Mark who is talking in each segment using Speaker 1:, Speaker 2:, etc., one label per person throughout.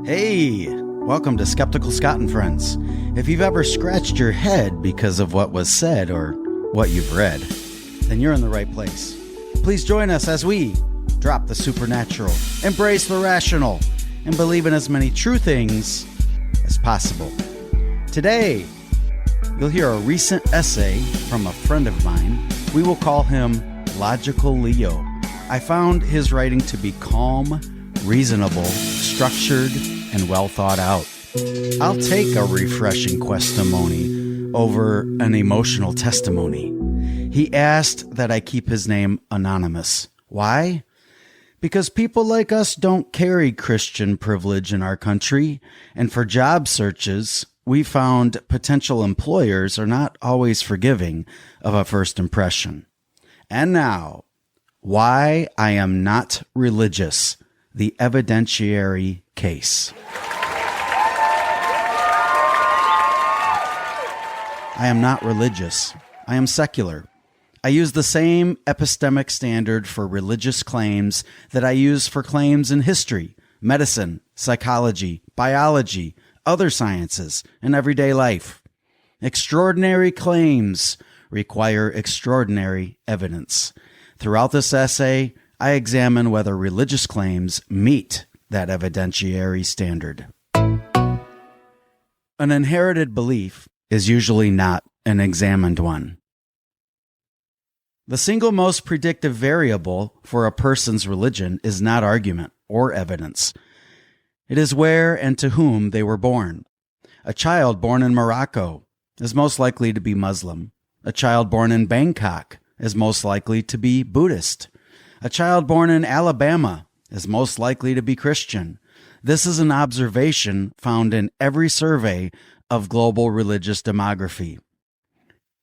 Speaker 1: Hey, welcome to Skeptical Scott and Friends. If you've ever scratched your head because of what was said or what you've read, then you're in the right place. Please join us as we drop the supernatural, embrace the rational, and believe in as many true things as possible. Today, you'll hear a recent essay from a friend of mine. We will call him Logical Leo. I found his writing to be calm, reasonable, structured, and well thought out. I'll take a refreshing questimony over an emotional testimony. He asked that I keep his name anonymous. Why? Because people like us don't carry Christian privilege in our country, and for job searches, we found potential employers are not always forgiving of a first impression. And now, why I am not religious, the evidentiary case. I am not religious. I am secular. I use the same epistemic standard for religious claims that I use for claims in history, medicine, psychology, biology, other sciences, and everyday life. Extraordinary claims require extraordinary evidence. Throughout this essay, I examine whether religious claims meet that evidentiary standard. An inherited belief is usually not an examined one. The single most predictive variable for a person's religion is not argument or evidence. It is where and to whom they were born. A child born in Morocco is most likely to be Muslim. A child born in Bangkok is most likely to be Buddhist. A child born in Alabama is most likely to be Christian. This is an observation found in every survey of global religious demography.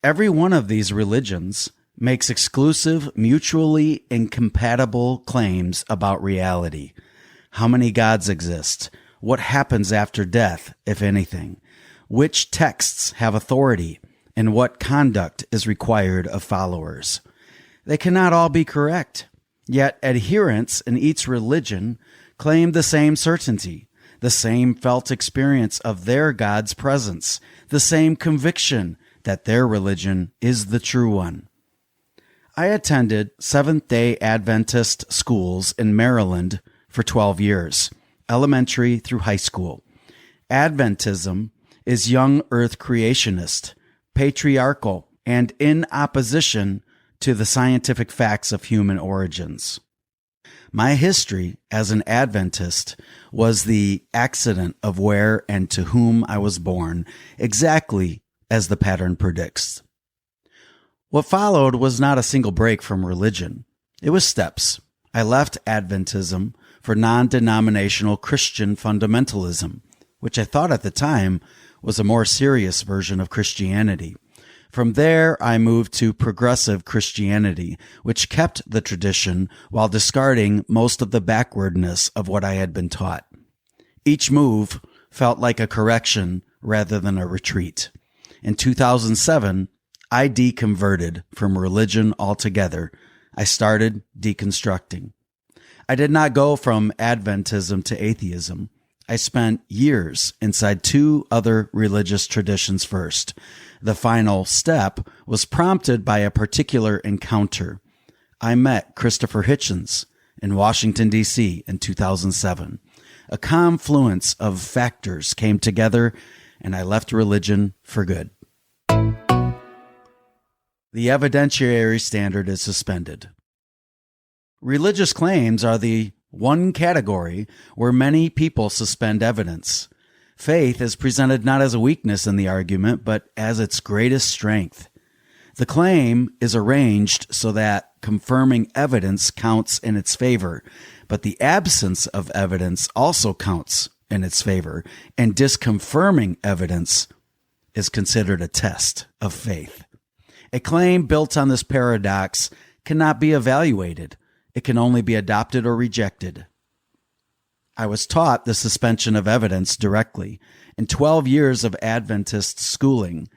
Speaker 1: Every one of these religions makes exclusive, mutually incompatible claims about reality. How many gods exist? What happens after death, if anything? Which texts have authority? And what conduct is required of followers? They cannot all be correct, yet adherents in each religion claim the same certainty, the same felt experience of their God's presence, the same conviction that their religion is the true one. I attended Seventh-day Adventist schools in Maryland for 12 years, elementary through high school. Adventism is young earth creationist, patriarchal, and in opposition to the scientific facts of human origins. My history as an Adventist was the accident of where and to whom I was born, exactly as the pattern predicts. What followed was not a single break from religion. It was steps. I left Adventism for non-denominational Christian fundamentalism, which I thought at the time was a more serious version of Christianity. From there, I moved to progressive Christianity, which kept the tradition while discarding most of the backwardness of what I had been taught. Each move felt like a correction rather than a retreat. In 2007, I deconverted from religion altogether. I started deconstructing. I did not go from Adventism to atheism. I spent years inside two other religious traditions first. The final step was prompted by a particular encounter. I met Christopher Hitchens in Washington, D.C. in 2007. A confluence of factors came together, and I left religion for good. The evidentiary standard is suspended. Religious claims are the one category where many people suspend evidence. Faith is presented not as a weakness in the argument, but as its greatest strength. The claim is arranged so that confirming evidence counts in its favor, but the absence of evidence also counts in its favor, and disconfirming evidence is considered a test of faith. A claim built on this paradox cannot be evaluated. It can only be adopted or rejected. I was taught the suspension of evidence directly. In 12 years of Adventist schooling,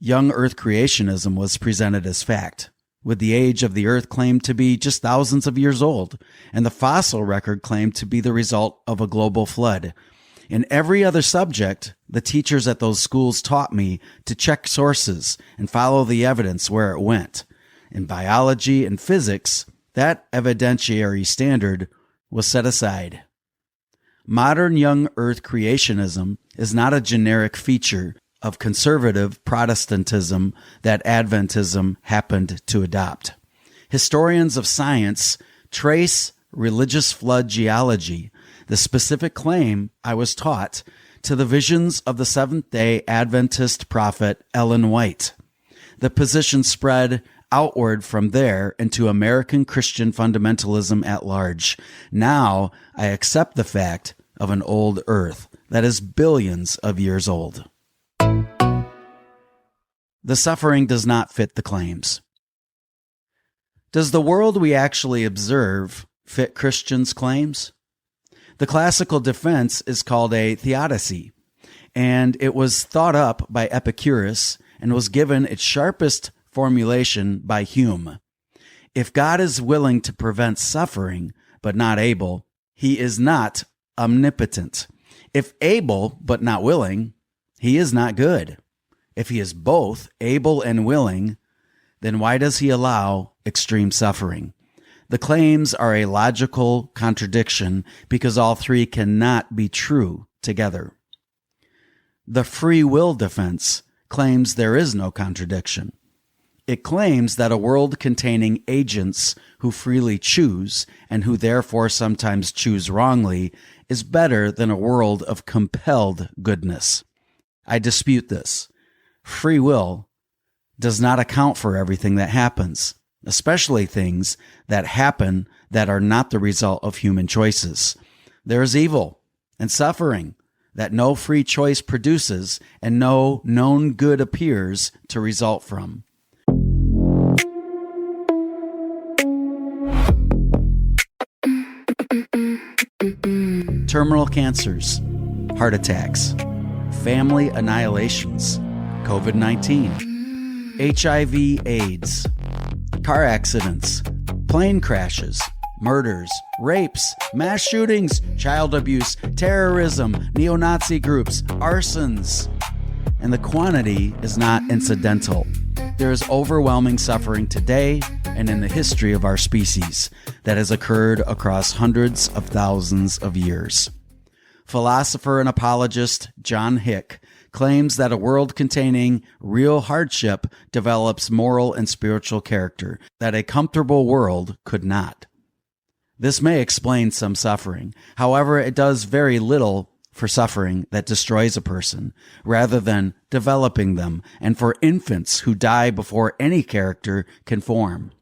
Speaker 1: young earth creationism was presented as fact, with the age of the earth claimed to be just thousands of years old, and the fossil record claimed to be the result of a global flood. In every other subject, the teachers at those schools taught me to check sources and follow the evidence where it went. In biology and physics, that evidentiary standard was set aside. Modern young earth creationism is not a generic feature of conservative Protestantism that Adventism happened to adopt. Historians of science trace religious flood geology, the specific claim I was taught, to the visions of the Seventh-day Adventist prophet Ellen White. The position spread outward from there into American Christian fundamentalism at large. Now I accept the fact of an old earth that is billions of years old. The suffering does not fit the claims. Does the world we actually observe fit Christians' claims? The classical defense is called a theodicy, and it was thought up by Epicurus and was given its sharpest formulation by Hume. If God is willing to prevent suffering, but not able, he is not omnipotent. If able, but not willing, he is not good. If he is both able and willing, then why does he allow extreme suffering? The claims are a logical contradiction because all three cannot be true together. The free will defense claims there is no contradiction. It claims that a world containing agents who freely choose and who therefore sometimes choose wrongly is better than a world of compelled goodness. I dispute this. Free will does not account for everything that happens, especially things that happen that are not the result of human choices. There is evil and suffering that no free choice produces and no known good appears to result from. Terminal cancers, heart attacks, family annihilations, COVID-19, HIV, AIDS, car accidents, plane crashes, murders, rapes, mass shootings, child abuse, terrorism, neo-Nazi groups, arsons. And the quantity is not incidental. There is overwhelming suffering today and in the history of our species that has occurred across hundreds of thousands of years. Philosopher and apologist John Hick claims that a world containing real hardship develops moral and spiritual character that a comfortable world could not. This may explain some suffering. However, it does very little for suffering that destroys a person, rather than developing them, and for infants who die before any character can form.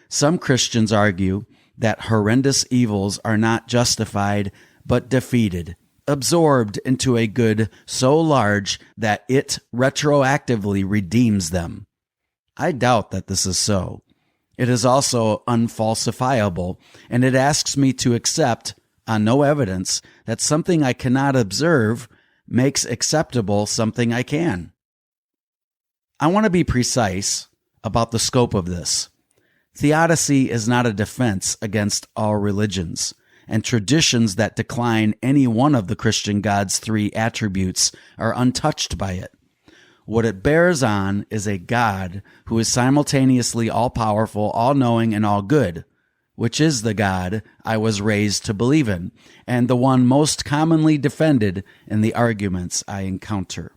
Speaker 1: Some Christians argue that horrendous evils are not justified, but defeated, absorbed into a good so large that it retroactively redeems them. I doubt that this is so. It is also unfalsifiable, and it asks me to accept, on no evidence, that something I cannot observe makes acceptable something I can. I want to be precise about the scope of this. Theodicy is not a defense against all religions, and traditions that decline any one of the Christian God's three attributes are untouched by it. What it bears on is a God who is simultaneously all-powerful, all-knowing, and all-good, which is the God I was raised to believe in, and the one most commonly defended in the arguments I encounter.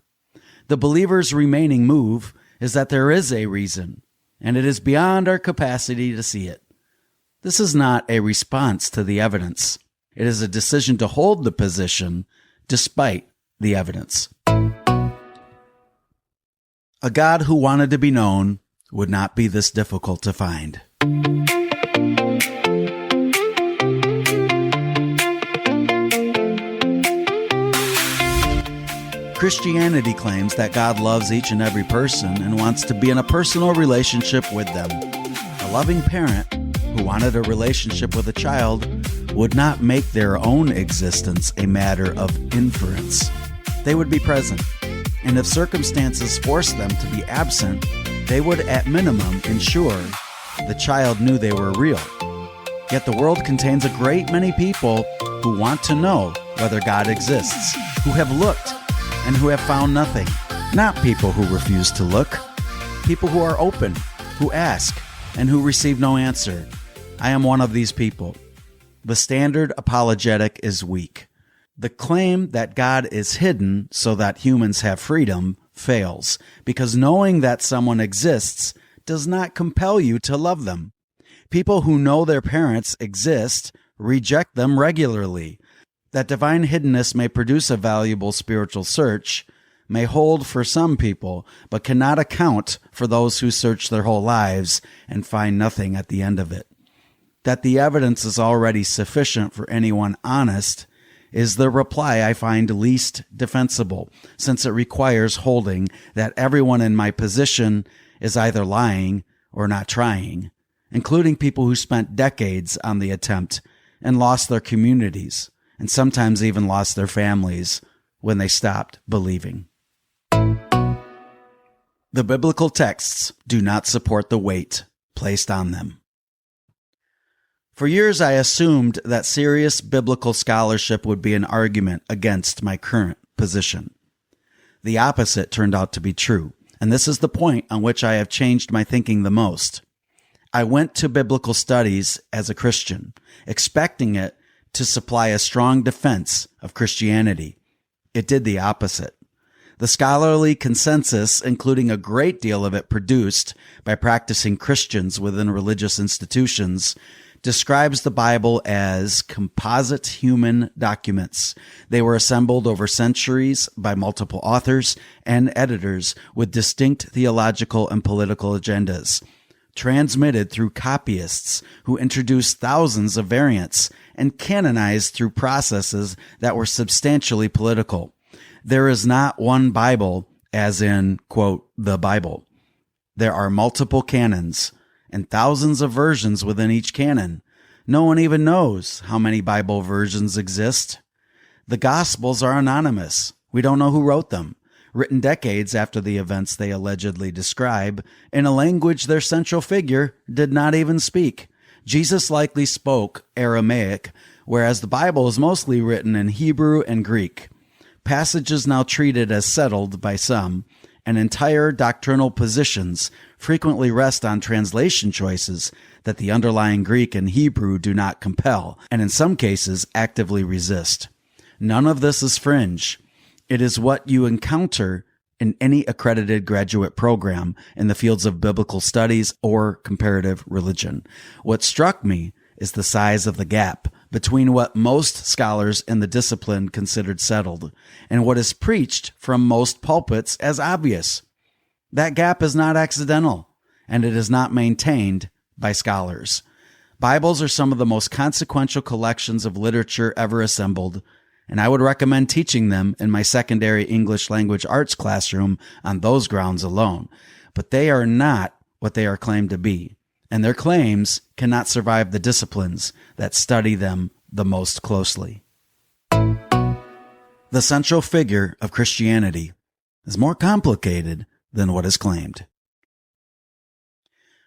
Speaker 1: The believer's remaining move is that there is a reason, and it is beyond our capacity to see it. This is not a response to the evidence. It is a decision to hold the position despite the evidence. A God who wanted to be known would not be this difficult to find. Christianity claims that God loves each and every person and wants to be in a personal relationship with them. A loving parent who wanted a relationship with a child would not make their own existence a matter of inference. They would be present, and if circumstances forced them to be absent, they would at minimum ensure the child knew they were real. Yet the world contains a great many people who want to know whether God exists. who have looked and who have found nothing. Not people who refuse to look. People who are open, who ask, and who receive no answer. I am one of these people. The standard apologetic is weak. The claim that God is hidden so that humans have freedom fails, because knowing that someone exists does not compel you to love them. People who know their parents exist reject them regularly. That divine hiddenness may produce a valuable spiritual search, may hold for some people, but cannot account for those who search their whole lives and find nothing at the end of it. That the evidence is already sufficient for anyone honest is the reply I find least defensible, since it requires holding that everyone in my position is either lying or not trying, including people who spent decades on the attempt and lost their communities, and sometimes even lost their families when they stopped believing. The biblical texts do not support the weight placed on them. For years, I assumed that serious biblical scholarship would be an argument against my current position. The opposite turned out to be true, and this is the point on which I have changed my thinking the most. I went to biblical studies as a Christian, expecting it to supply a strong defense of Christianity. It did the opposite. The scholarly consensus, including a great deal of it produced by practicing Christians within religious institutions, describes the Bible as composite human documents. They were assembled over centuries by multiple authors and editors with distinct theological and political agendas, transmitted through copyists who introduced thousands of variants, and canonized through processes that were substantially political. There is not one Bible, as in, quote, the Bible. There are multiple canons and thousands of versions within each canon. No one even knows how many Bible versions exist. The Gospels are anonymous. We don't know who wrote them, written decades after the events they allegedly describe, in a language their central figure did not even speak. Jesus likely spoke Aramaic, whereas the Bible is mostly written in Hebrew and Greek. Passages now treated as settled by some, and entire doctrinal positions frequently rest on translation choices that the underlying Greek and Hebrew do not compel, and in some cases actively resist. None of this is fringe. It is what you encounter in any accredited graduate program in the fields of biblical studies or comparative religion. What struck me is the size of the gap between what most scholars in the discipline considered settled and what is preached from most pulpits as obvious. That gap is not accidental, and it is not maintained by scholars. Bibles are some of the most consequential collections of literature ever assembled, and I would recommend teaching them in my secondary English language arts classroom on those grounds alone. But they are not what they are claimed to be, and their claims cannot survive the disciplines that study them the most closely. The central figure of Christianity is more complicated than what is claimed.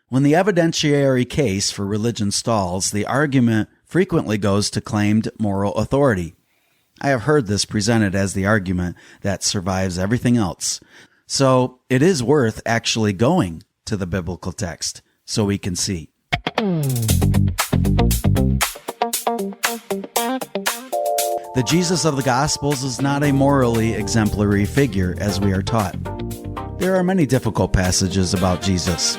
Speaker 1: When the evidentiary case for religion stalls, the argument frequently goes to claimed moral authority. I have heard this presented as the argument that survives everything else. So it is worth actually going to the biblical text so we can see. The Jesus of the Gospels is not a morally exemplary figure as we are taught. There are many difficult passages about Jesus.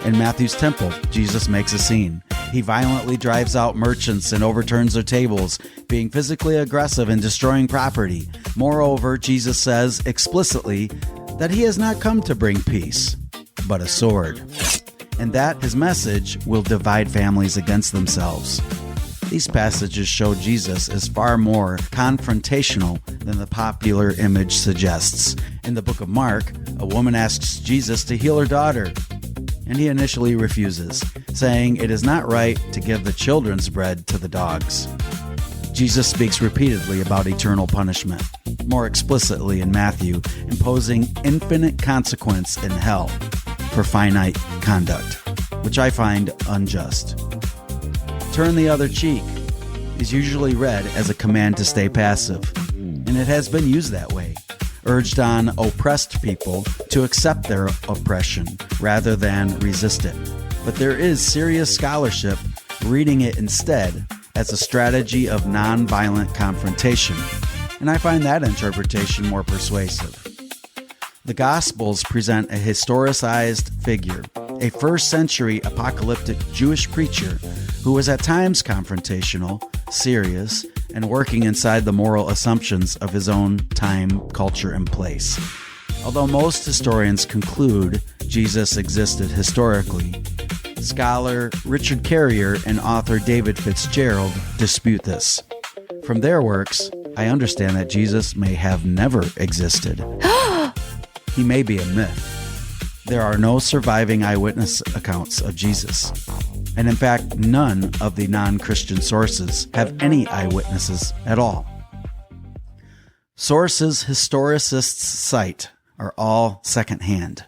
Speaker 1: In Matthew's temple, Jesus makes a scene. He violently drives out merchants and overturns their tables, being physically aggressive and destroying property. Moreover, Jesus says explicitly that he has not come to bring peace, but a sword, and that his message will divide families against themselves. These passages show Jesus is far more confrontational than the popular image suggests. In the book of Mark, a woman asks Jesus to heal her daughter, and he initially refuses, saying it is not right to give the children's bread to the dogs. Jesus speaks repeatedly about eternal punishment, more explicitly in Matthew, imposing infinite consequence in hell for finite conduct, which I find unjust. Turn the other cheek is usually read as a command to stay passive. In and it has been used that way, urged on oppressed people to accept their oppression rather than resist it. But there is serious scholarship reading it instead as a strategy of nonviolent confrontation, and I find that interpretation more persuasive. The Gospels present a historicized figure, a first-century apocalyptic Jewish preacher who was at times confrontational, serious, and working inside the moral assumptions of his own time, culture, and place. Although most historians conclude Jesus existed historically, scholar Richard Carrier and author David Fitzgerald dispute this. From their works, I understand that Jesus may have never existed. He may be a myth. There are no surviving eyewitness accounts of Jesus. And in fact, none of the non-Christian sources have any eyewitnesses at all. Sources historicists cite are all secondhand.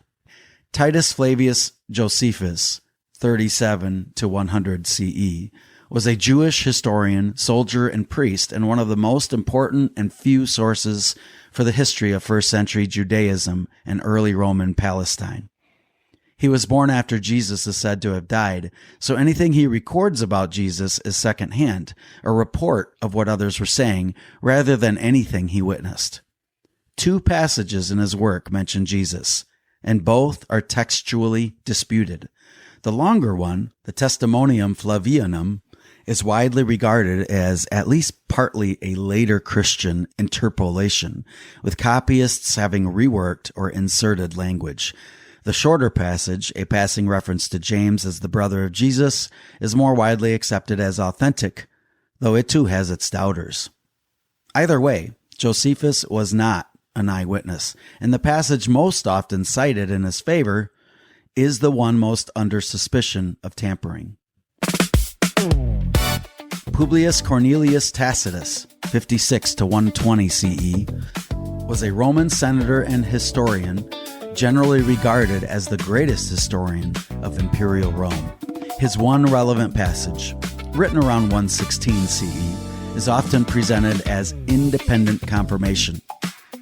Speaker 1: Titus Flavius Josephus, 37 to 100 CE, was a Jewish historian, soldier, and priest, and one of the most important and few sources for the history of first-century Judaism and early Roman Palestine. He was born after Jesus is said to have died, so anything he records about Jesus is secondhand, a report of what others were saying, rather than anything he witnessed. 2 passages in his work mention Jesus, and both are textually disputed. The longer one, the Testimonium Flavianum, is widely regarded as at least partly a later Christian interpolation, with copyists having reworked or inserted language. The shorter passage, a passing reference to James as the brother of Jesus, is more widely accepted as authentic, though it too has its doubters. Either way, Josephus was not an eyewitness, and the passage most often cited in his favor is the one most under suspicion of tampering. Publius Cornelius Tacitus, 56 to 120 CE, was a Roman senator and historian, generally regarded as the greatest historian of imperial Rome. His one relevant passage, written around 116 CE, is often presented as independent confirmation,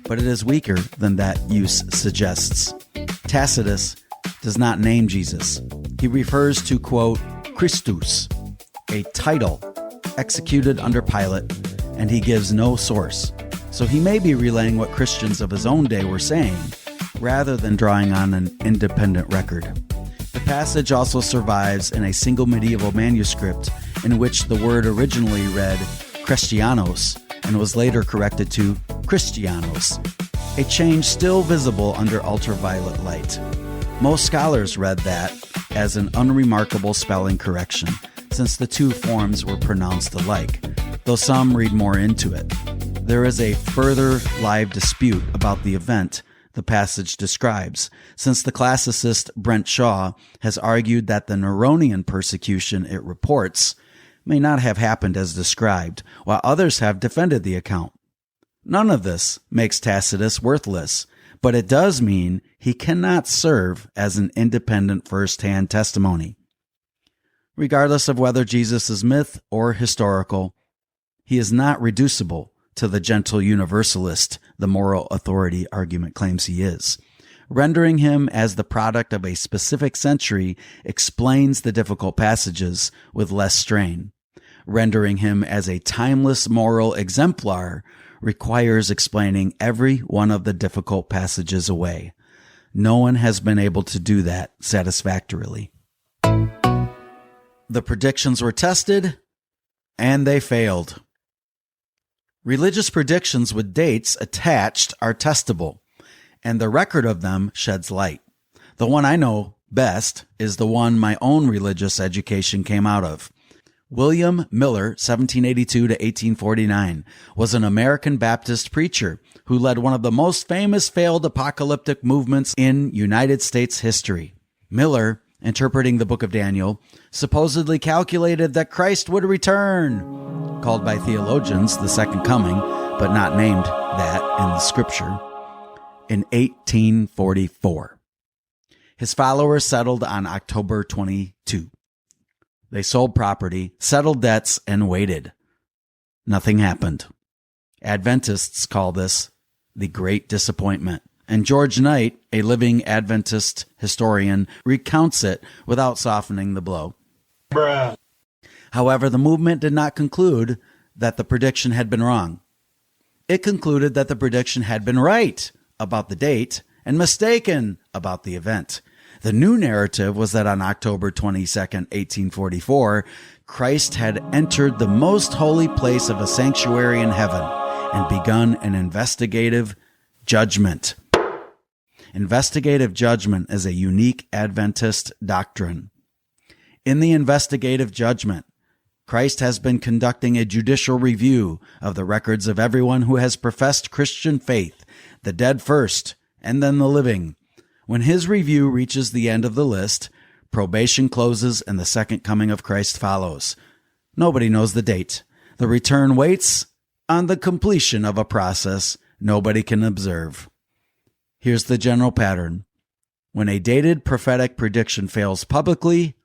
Speaker 1: but it is weaker than that use suggests. Tacitus does not name Jesus. He refers to, quote, Christus, a title executed under Pilate, and he gives no source. So he may be relaying what Christians of his own day were saying, rather than drawing on an independent record. The passage also survives in a single medieval manuscript in which the word originally read Christianos and was later corrected to Christianos, a change still visible under ultraviolet light. Most scholars read that as an unremarkable spelling correction, since the 2 forms were pronounced alike, though some read more into it. There is a further live dispute about the event the passage describes, since the classicist Brent Shaw has argued that the Neronian persecution it reports may not have happened as described, while others have defended the account. None of this makes Tacitus worthless, but it does mean he cannot serve as an independent first-hand testimony. Regardless of whether Jesus is myth or historical, he is not reducible to the gentle universalist the moral authority argument claims he is. Rendering him as the product of a specific century explains the difficult passages with less strain. Rendering him as a timeless moral exemplar requires explaining every one of the difficult passages away. No one has been able to do that satisfactorily. The predictions were tested, and they failed. Religious predictions with dates attached are testable, and the record of them sheds light. The one I know best is the one my own religious education came out of. William Mueller, 1782 to 1849, was an American Baptist preacher who led one of the most famous failed apocalyptic movements in United States history. Mueller, interpreting the book of Daniel, supposedly calculated that Christ would return, called by theologians the second coming, but not named that in the scripture, in 1844. His followers settled on October 22. They sold property, settled debts, and waited. Nothing happened. Adventists call this the Great Disappointment, and George Knight, a living Adventist historian, recounts it without softening the blow.
Speaker 2: Bruh.
Speaker 1: However, the movement did not conclude that the prediction had been wrong. It concluded that the prediction had been right about the date and mistaken about the event. The new narrative was that on October 22nd, 1844, Christ had entered the most holy place of a sanctuary in heaven and begun an investigative judgment. Investigative judgment is a unique Adventist doctrine. In the investigative judgment, Christ has been conducting a judicial review of the records of everyone who has professed Christian faith, the dead first, and then the living. When his review reaches the end of the list, probation closes and the second coming of Christ follows. Nobody knows the date. The return waits on the completion of a process nobody can observe. Here's the general pattern. When a dated prophetic prediction fails publicly,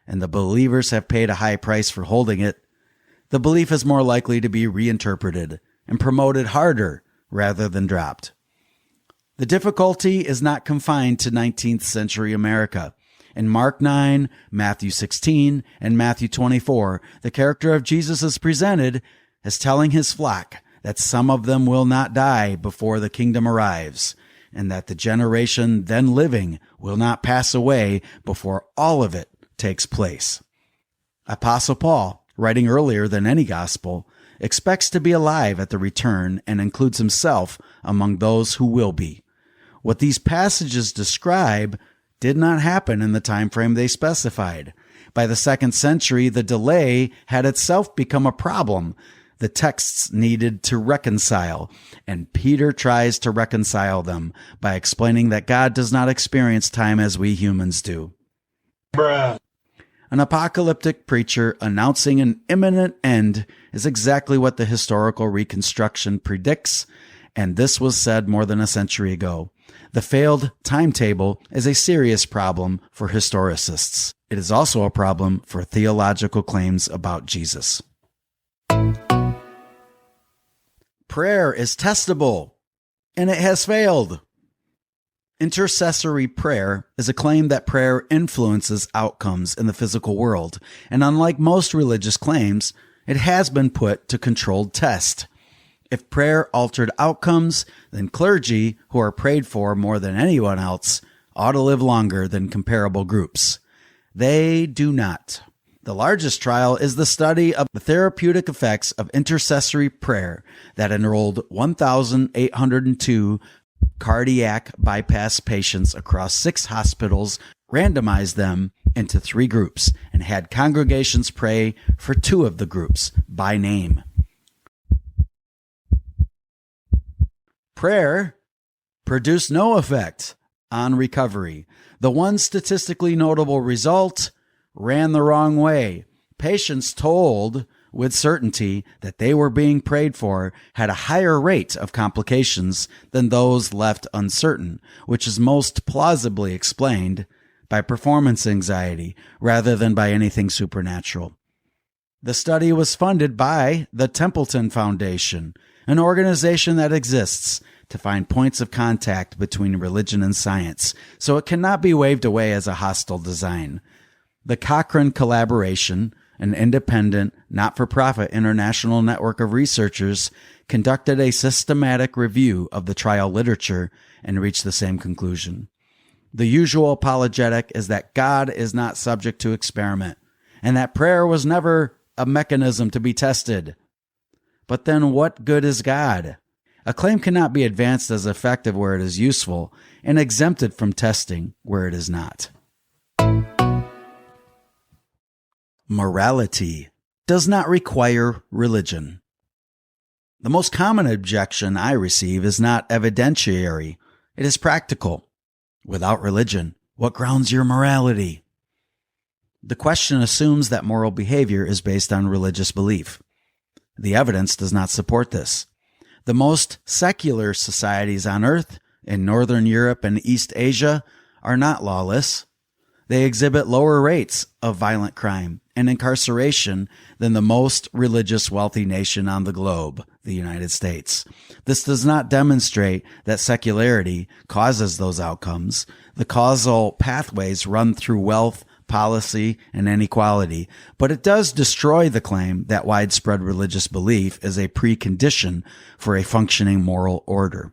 Speaker 1: and the believers have paid a high price for holding it, the belief is more likely to be reinterpreted and promoted harder rather than dropped. The difficulty is not confined to 19th century America. In Mark 9, Matthew 16, and Matthew 24, the character of Jesus is presented as telling his flock that some of them will not die before the kingdom arrives, and that the generation then living will not pass away before all of it takes place. Apostle Paul, writing earlier than any gospel, expects to be alive at the return and includes himself among those who will be. What these passages describe did not happen in the time frame they specified. By the 2nd century, the delay had itself become a problem. The texts needed to reconcile, and Peter tries to reconcile them by explaining that God does not experience time as we humans do.
Speaker 2: Bruh.
Speaker 1: An apocalyptic preacher announcing an imminent end is exactly what the historical reconstruction predicts, and this was said more than a century ago. The failed timetable is a serious problem for historicists. It is also a problem for theological claims about Jesus. Prayer is testable, and it has failed. Intercessory prayer is a claim that prayer influences outcomes in the physical world, and unlike most religious claims, it has been put to controlled test. If prayer altered outcomes, then clergy, who are prayed for more than anyone else, ought to live longer than comparable groups. They do not. The largest trial is the study of the therapeutic effects of intercessory prayer that enrolled 1,802 cardiac bypass patients across 6 hospitals, randomized them into 3 groups, and had congregations pray for 2 of the groups by name. Prayer produced no effect on recovery. The one statistically notable result ran the wrong way. Patients told with certainty that they were being prayed for had a higher rate of complications than those left uncertain, which is most plausibly explained by performance anxiety rather than by anything supernatural. The study was funded by the Templeton Foundation, an organization that exists to find points of contact between religion and science, so it cannot be waved away as a hostile design. The Cochrane Collaboration, an independent, not-for-profit international network of researchers, conducted a systematic review of the trial literature and reached the same conclusion. The usual apologetic is that God is not subject to experiment, and that prayer was never a mechanism to be tested. But then what good is God? A claim cannot be advanced as effective where it is useful and exempted from testing where it is not. Morality does not require religion. The most common objection I receive is not evidentiary. It is practical. Without religion, what grounds your morality? The question assumes that moral behavior is based on religious belief. The evidence does not support this. The most secular societies on earth, in Northern Europe and East Asia, are not lawless. They exhibit lower rates of violent crime and incarceration than the most religious wealthy nation on the globe, the United States. This does not demonstrate that secularity causes those outcomes. The causal pathways run through wealth, policy, and inequality, but it does destroy the claim that widespread religious belief is a precondition for a functioning moral order.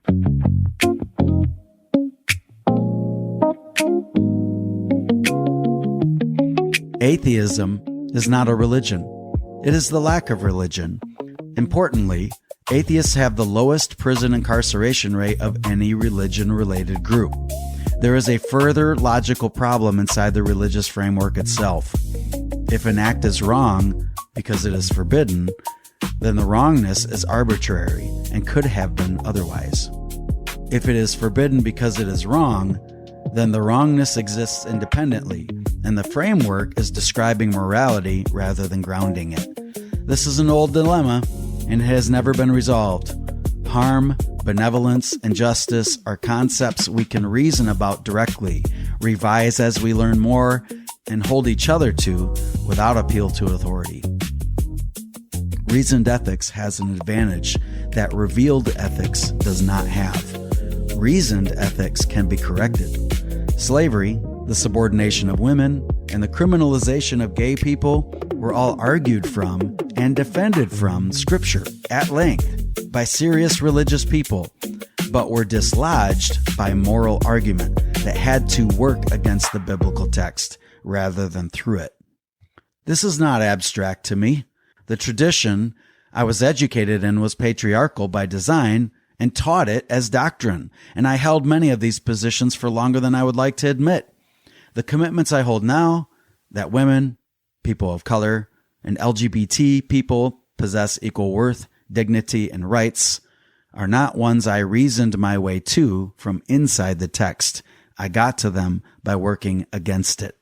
Speaker 1: Atheism is not a religion. It is the lack of religion. Importantly, atheists have the lowest prison incarceration rate of any religion-related group. There is a further logical problem inside the religious framework itself. If an act is wrong because it is forbidden, then the wrongness is arbitrary and could have been otherwise. If it is forbidden because it is wrong, then the wrongness exists independently, and the framework is describing morality rather than grounding it. This is an old dilemma, and it has never been resolved. Harm, benevolence, and justice are concepts we can reason about directly, revise as we learn more, and hold each other to without appeal to authority. Reasoned ethics has an advantage that revealed ethics does not have. Reasoned ethics can be corrected. Slavery, the subordination of women, and the criminalization of gay people were all argued from and defended from Scripture at length by serious religious people, but were dislodged by moral argument that had to work against the biblical text rather than through it. This is not abstract to me. The tradition I was educated in was patriarchal by design and taught it as doctrine, and I held many of these positions for longer than I would like to admit. The commitments I hold now, that women, people of color, and LGBT people possess equal worth, dignity, and rights, are not ones I reasoned my way to from inside the text. I got to them by working against it.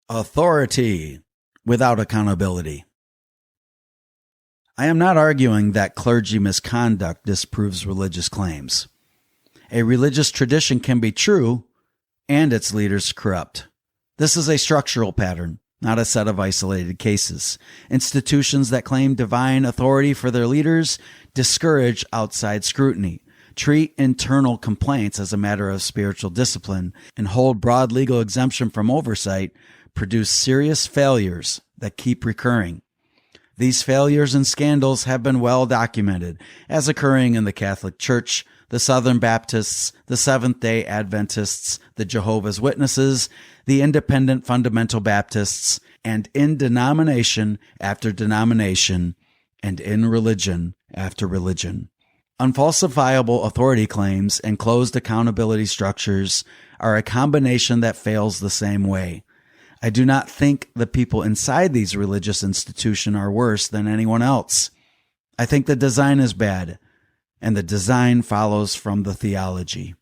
Speaker 1: Authority without accountability. I am not arguing that clergy misconduct disproves religious claims. A religious tradition can be true and its leaders corrupt. This is a structural pattern, not a set of isolated cases. Institutions that claim divine authority for their leaders discourage outside scrutiny, treat internal complaints as a matter of spiritual discipline, and hold broad legal exemption from oversight, produce serious failures that keep recurring. These failures and scandals have been well documented as occurring in the Catholic Church, the Southern Baptists, the Seventh-day Adventists, the Jehovah's Witnesses, the Independent Fundamental Baptists, and in denomination after denomination, and in religion after religion. Unfalsifiable authority claims and closed accountability structures are a combination that fails the same way. I do not think the people inside these religious institutions are worse than anyone else. I think the design is bad, and the design follows from the theology.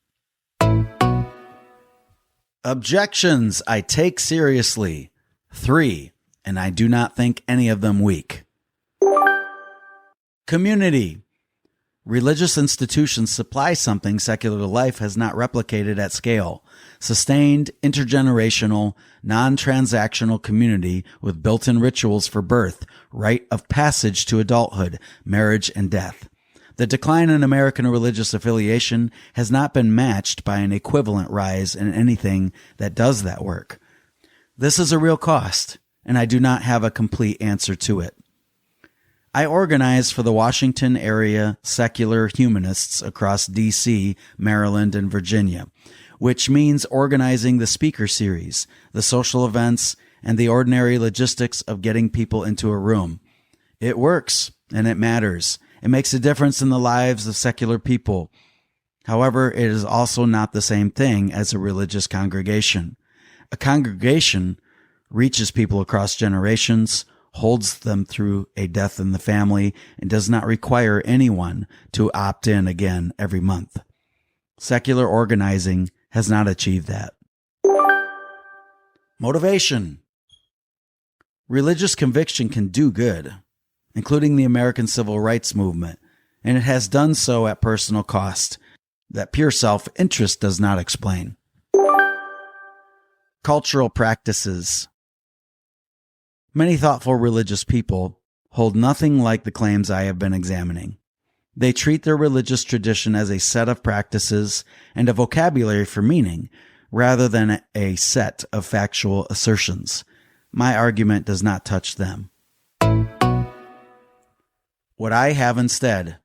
Speaker 1: Objections I take seriously. 3, and I do not think any of them weak. Community. Religious institutions supply something secular life has not replicated at scale. Sustained, intergenerational, non-transactional community with built-in rituals for birth, rite of passage to adulthood, marriage, and death. The decline in American religious affiliation has not been matched by an equivalent rise in anything that does that work. This is a real cost, and I do not have a complete answer to it. I organize for the Washington area secular humanists across D.C., Maryland, and Virginia, which means organizing the speaker series, the social events, and the ordinary logistics of getting people into a room. It works, and it matters. It makes a difference in the lives of secular people. However, it is also not the same thing as a religious congregation. A congregation reaches people across generations, holds them through a death in the family, and does not require anyone to opt in again every month. Secular organizing has not achieved that. Motivation. Religious conviction can do good, including the American Civil Rights Movement, and it has done so at personal cost that pure self-interest does not explain. Cultural practices. Many thoughtful religious people hold nothing like the claims I have been examining. They treat their religious tradition as a set of practices and a vocabulary for meaning, rather than a set of factual assertions. My argument does not touch them. What I have instead.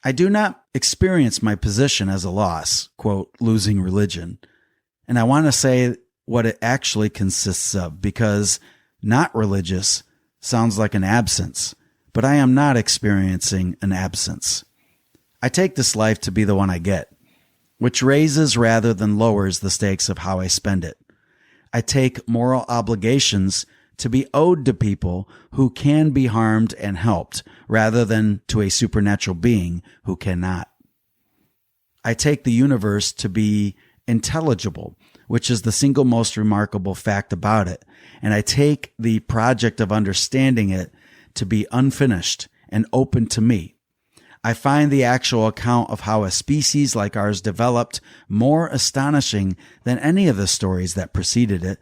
Speaker 1: I do not experience my position as a loss, quote, losing religion. And I want to say what it actually consists of, because not religious sounds like an absence, but I am not experiencing an absence. I take this life to be the one I get, which raises rather than lowers the stakes of how I spend it. I take moral obligations to be owed to people who can be harmed and helped, rather than to a supernatural being who cannot. I take the universe to be intelligible, which is the single most remarkable fact about it, and I take the project of understanding it to be unfinished and open to me. I find the actual account of how a species like ours developed more astonishing than any of the stories that preceded it,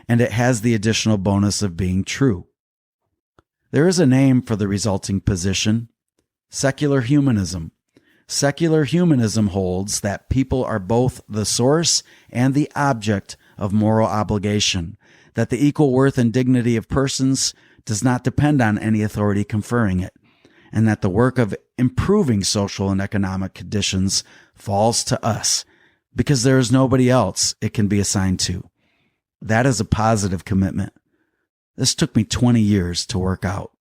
Speaker 1: and it has the additional bonus of being true. There is a name for the resulting position: secular humanism. Secular humanism holds that people are both the source and the object of moral obligation, that the equal worth and dignity of persons does not depend on any authority conferring it, and that the work of improving social and economic conditions falls to us, because there is nobody else it can be assigned to. That is a positive commitment. This took me 20 years to work out.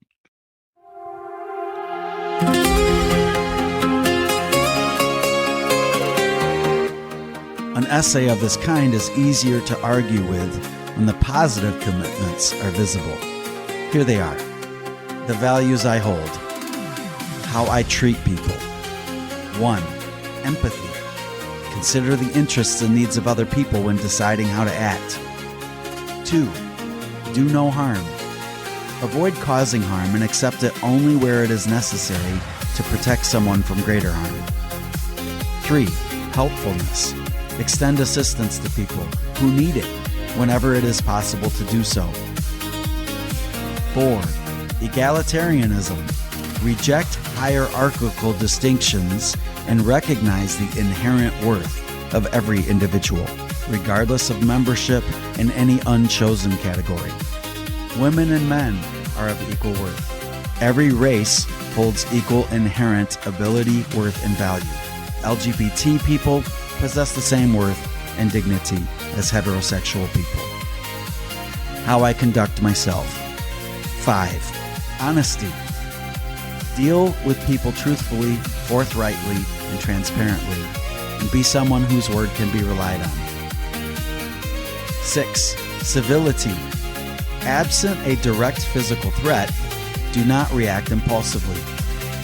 Speaker 1: An essay of this kind is easier to argue with when the positive commitments are visible. Here they are. The values I hold. How I treat people. 1. Empathy. Consider the interests and needs of other people when deciding how to act. 2. Do no harm. Avoid causing harm and accept it only where it is necessary to protect someone from greater harm. 3. Helpfulness. Extend assistance to people who need it whenever it is possible to do so. 4. Egalitarianism. Reject hierarchical distinctions and recognize the inherent worth of every individual, regardless of membership in any unchosen category. Women and men are of equal worth. Every race holds equal inherent ability, worth, and value. LGBT people possess the same worth and dignity as heterosexual people. How I conduct myself. 5. Honesty. Deal with people truthfully, forthrightly, and transparently, and be someone whose word can be relied on. 6. Civility. Absent a direct physical threat, do not react impulsively.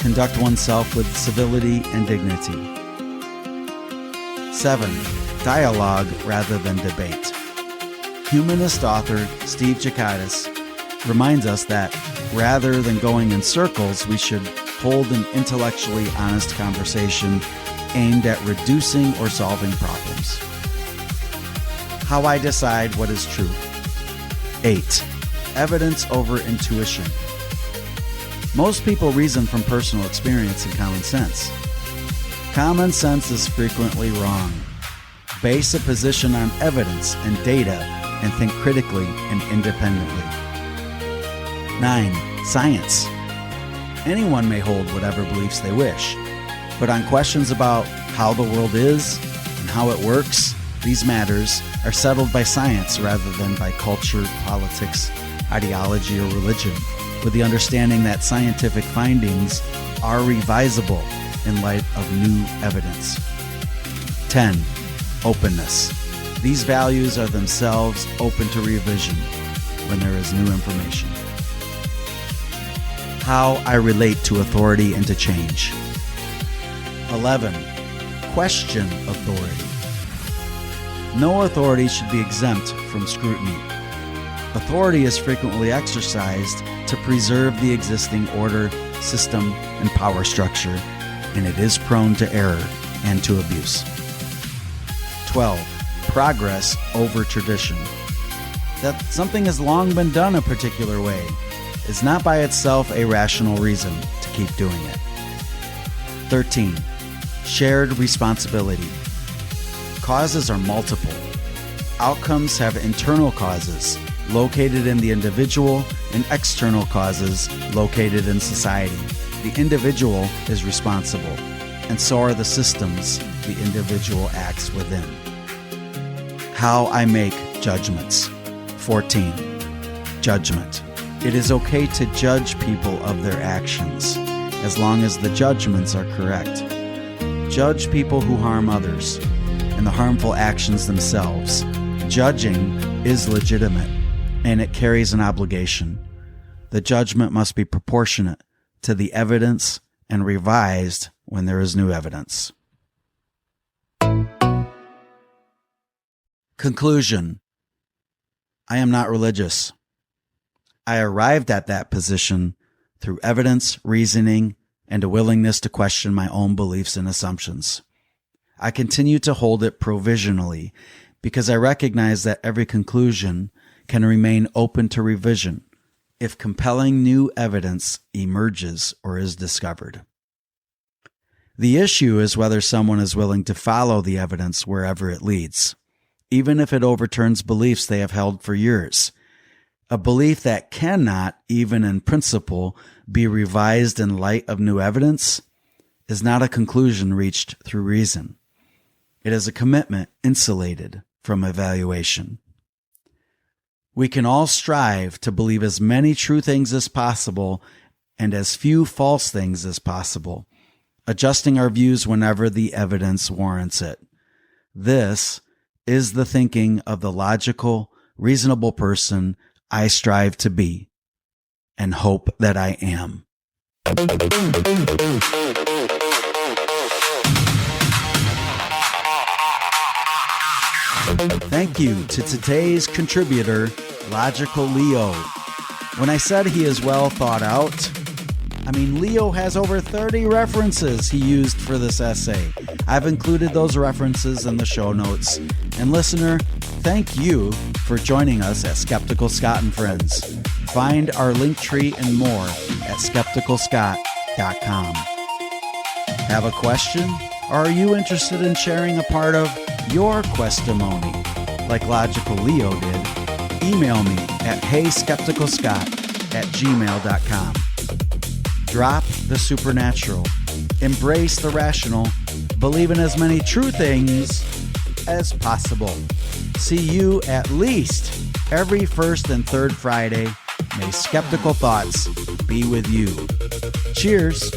Speaker 1: Conduct oneself with civility and dignity. 7. Dialogue rather than debate. Humanist author Steve Jakaitis reminds us that rather than going in circles, we should hold an intellectually honest conversation aimed at reducing or solving problems. How I decide what is true. 8. Evidence over intuition. Most people reason from personal experience and common sense. Common sense is frequently wrong. Base a position on evidence and data and think critically and independently. 9. Science. Anyone may hold whatever beliefs they wish, but on questions about how the world is and how it works, these matters are settled by science rather than by culture, politics, ideology, or religion, with the understanding that scientific findings are revisable in light of new evidence. 10. Openness. These values are themselves open to revision when there is new information. How I relate to authority and to change. 11. Question authority. No authority should be exempt from scrutiny. Authority is frequently exercised to preserve the existing order, system, and power structure, and it is prone to error and to abuse. 12. progress over tradition. That something has long been done a particular way is not by itself a rational reason to keep doing it. 13. Shared responsibility. Causes are multiple. Outcomes have internal causes located in the individual and external causes located in society. The individual is responsible, and so are the systems the individual acts within. How I make judgments. 14. Judgment. It is okay to judge people of their actions, as long as the judgments are correct. Judge people who harm others and the harmful actions themselves. Judging is legitimate, and it carries an obligation. The judgment must be proportionate to the evidence and revised when there is new evidence. Conclusion. I am not religious. I arrived at that position through evidence, reasoning, and a willingness to question my own beliefs and assumptions. I continue to hold it provisionally because I recognize that every conclusion can remain open to revision if compelling new evidence emerges or is discovered. The issue is whether someone is willing to follow the evidence wherever it leads, even if it overturns beliefs they have held for years. A belief that cannot, even in principle, be revised in light of new evidence is not a conclusion reached through reason. It is a commitment insulated from evaluation. We can all strive to believe as many true things as possible and as few false things as possible, adjusting our views whenever the evidence warrants it. This is the thinking of the logical, reasonable person I strive to be and hope that I am. Thank you to today's contributor, Logical Leo. When I said he is well thought out, I mean Leo has over 30 references he used for this essay. I've included those references in the show notes. And listener, thank you for joining us at Skeptical Scott and Friends. Find our link tree and more at skepticalscott.com. Have a question? Or are you interested in sharing a part of your questimony, like Logical Leo did? Email me at heyskepticalscott@gmail.com. Drop the supernatural. Embrace the rational. Believe in as many true things as possible. See you at least every first and third Friday. May skeptical thoughts be with you. Cheers.